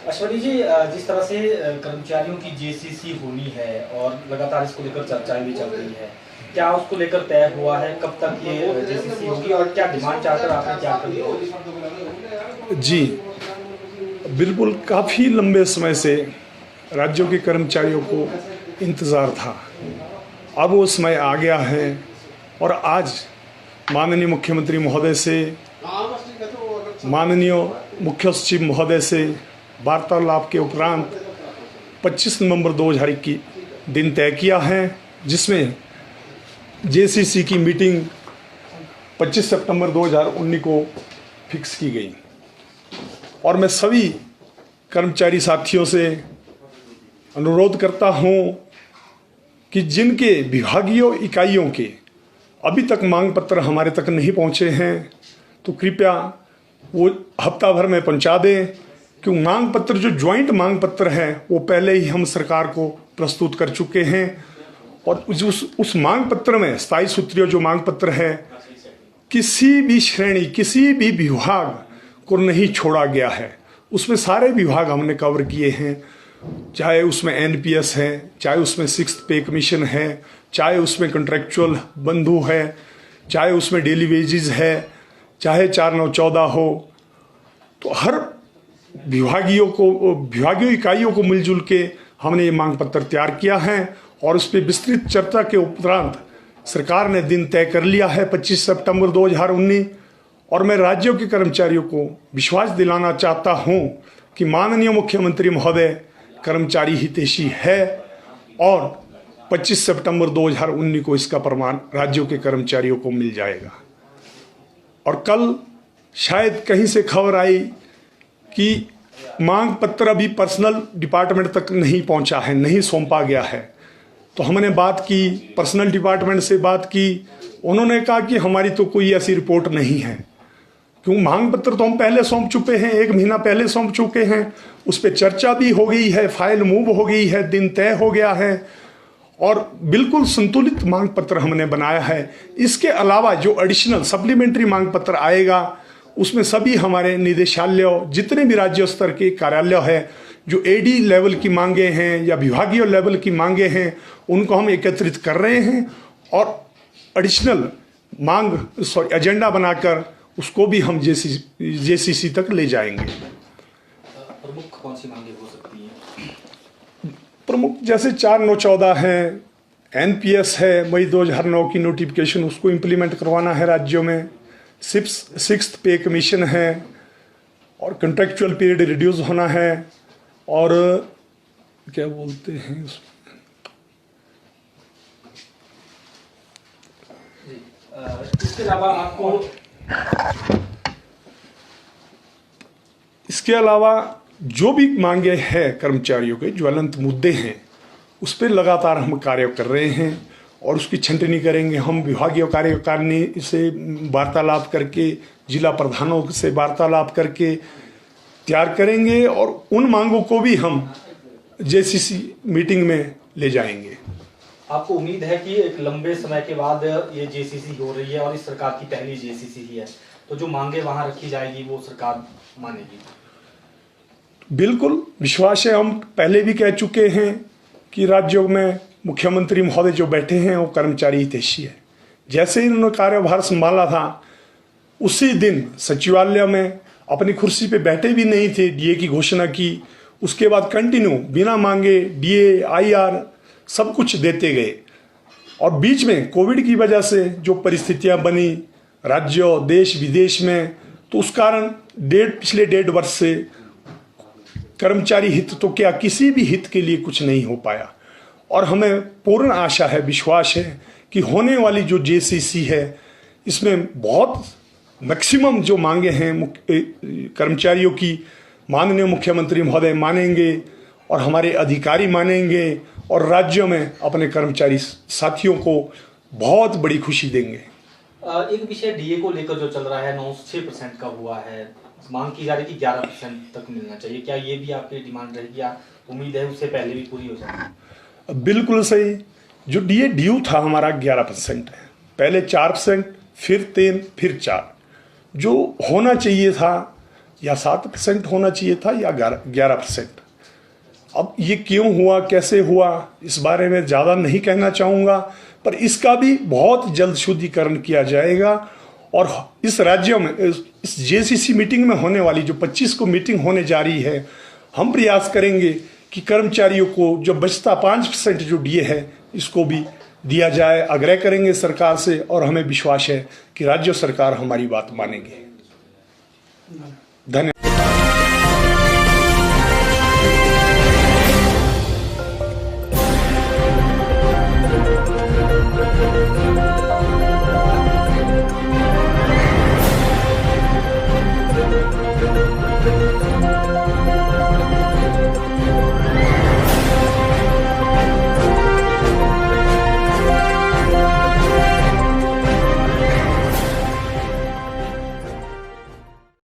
अश्वनी जी, जिस तरह से कर्मचारियों की जेसीसी होनी है और लगातार इसको लेकर चर्चाएं भी चल रही है, क्या उसको लेकर तय हुआ है कब तक ये जेसीसी होगी और क्या डिमांड चार्टर आपने क्या कर दिया? जी बिल्कुल, काफ़ी लंबे समय से राज्यों के कर्मचारियों को इंतज़ार था। अब वो समय आ गया है और आज माननीय मुख्यमंत्री महोदय से, माननीय मुख्य सचिव महोदय से वार्तालाप के उपरांत 25 नवंबर 2021 दिन तय किया है, जिसमें जेसीसी की मीटिंग 25 सितंबर 2019 को फिक्स की गई। और मैं सभी कर्मचारी साथियों से अनुरोध करता हूं कि जिनके विभागीय इकाइयों के अभी तक मांग पत्र हमारे तक नहीं पहुंचे हैं तो कृपया वो हफ्ता भर में पहुंचा दें, क्योंकि मांग पत्र जो ज्वाइंट मांग पत्र है वो पहले ही हम सरकार को प्रस्तुत कर चुके हैं। और उस मांग पत्र में स्थायी सूत्रीय जो मांग पत्र है, किसी भी श्रेणी, किसी भी विभाग को नहीं छोड़ा गया है। उसमें सारे विभाग हमने कवर किए हैं, चाहे उसमें एनपीएस है, चाहे उसमें 6th पे कमीशन है, चाहे उसमें कॉन्ट्रेक्चुअल बंधु है, चाहे उसमें डेली वेजेस है, चाहे 4914 हो। तो हर विभागीय इकाइयों को मिलजुल के हमने ये मांग पत्र तैयार किया है और उस पर विस्तृत चर्चा के उपरांत सरकार ने दिन तय कर लिया है 25 सितंबर 2019। और मैं राज्यों के कर्मचारियों को विश्वास दिलाना चाहता हूं कि माननीय मुख्यमंत्री महोदय कर्मचारी हितैषी है और 25 सितंबर 2019 को इसका प्रमाण राज्यों के कर्मचारियों को मिल जाएगा। और कल शायद कहीं से खबर आई कि मांग पत्र अभी पर्सनल डिपार्टमेंट तक नहीं पहुंचा है, नहीं सौंपा गया है। तो हमने बात की, पर्सनल डिपार्टमेंट से बात की, उन्होंने कहा कि हमारी तो कोई ऐसी रिपोर्ट नहीं है, क्योंकि मांग पत्र तो हम पहले सौंप चुके हैं, 1 महीना पहले सौंप चुके हैं। उस पर चर्चा भी हो गई है, फाइल मूव हो गई है, दिन तय हो गया है और बिल्कुल संतुलित मांग पत्र हमने बनाया है। इसके अलावा जो एडिशनल सप्लीमेंट्री मांग पत्र आएगा उसमें सभी हमारे निदेशालय, जितने भी राज्य स्तर के कार्यालय है, जो एडी लेवल की मांगे हैं या विभागीय लेवल की मांगे हैं, उनको हम एकत्रित कर रहे हैं और एडिशनल एजेंडा बनाकर उसको भी हम जेसीसी तक ले जाएंगे। प्रमुख कौन सी मांगे हो सकती हैं? प्रमुख जैसे 4914 है, एनपीएस है, मई 2009 की नोटिफिकेशन उसको इम्प्लीमेंट करवाना है राज्यों में, 6th पे कमीशन है और कॉन्ट्रेक्चुअल पीरियड रिड्यूस होना है और क्या बोलते हैं इसके अलावा जो भी मांगे हैं कर्मचारियों के ज्वलंत मुद्दे हैं उस पर लगातार हम कार्य कर रहे हैं और उसकी छंटनी करेंगे। हम विभागीय कार्यकारिणी से वार्तालाप करके, जिला प्रधानों से वार्तालाप करके तैयार करेंगे और उन मांगों को भी हम जेसीसी मीटिंग में ले जाएंगे। आपको उम्मीद है कि एक लंबे समय के बाद ये जेसीसी हो रही है और इस सरकार की पहली जेसीसी ही है, तो जो मांगे वहां रखी जाएगी वो सरकार मानेगी? बिल्कुल विश्वास है। हम पहले भी कह चुके हैं कि राज्यों में मुख्यमंत्री महोदय जो बैठे हैं वो कर्मचारी हितैषी है। जैसे ही उन्होंने कार्यभार संभाला था उसी दिन सचिवालय में अपनी कुर्सी पे बैठे भी नहीं थे, डीए की घोषणा की। उसके बाद कंटिन्यू बिना मांगे डीए, आईआर सब कुछ देते गए और बीच में कोविड की वजह से जो परिस्थितियां बनी राज्यों, देश विदेश में, तो उस कारण पिछले 1.5 वर्ष से कर्मचारी हित तो क्या किसी भी हित के लिए कुछ नहीं हो पाया। और हमें पूर्ण आशा है, विश्वास है कि होने वाली जो जेसीसी है इसमें बहुत मैक्सिमम जो मांगे हैं कर्मचारियों की माननीय मुख्यमंत्री महोदय मानेंगे और हमारे अधिकारी मानेंगे और राज्यों में अपने कर्मचारी साथियों को बहुत बड़ी खुशी देंगे। एक विषय डीए को लेकर जो चल रहा है 906% का हुआ है, मांग की जा रही है कि 11% तक मिलना चाहिए, क्या ये भी आपकी डिमांड रहेगी या उम्मीद है उससे पहले भी पूरी हो जाएगी? बिल्कुल सही। जो डीए ड्यू था हमारा 11% है, पहले 4%, फिर 3, फिर 4। जो होना चाहिए था या 7% होना चाहिए था या 11%। अब ये क्यों हुआ, कैसे हुआ, इस बारे में ज़्यादा नहीं कहना चाहूँगा, पर इसका भी बहुत जल्द शुद्धिकरण किया जाएगा। और इस राज्य में इस जेसीसी मीटिंग में होने वाली जो 25 को मीटिंग होने जा रही है, हम प्रयास करेंगे कि कर्मचारियों को जो बचता 5% जो डीए है इसको भी दिया जाए। आग्रह करेंगे सरकार से और हमें विश्वास है कि राज्य सरकार हमारी बात मानेगी। धन्यवाद।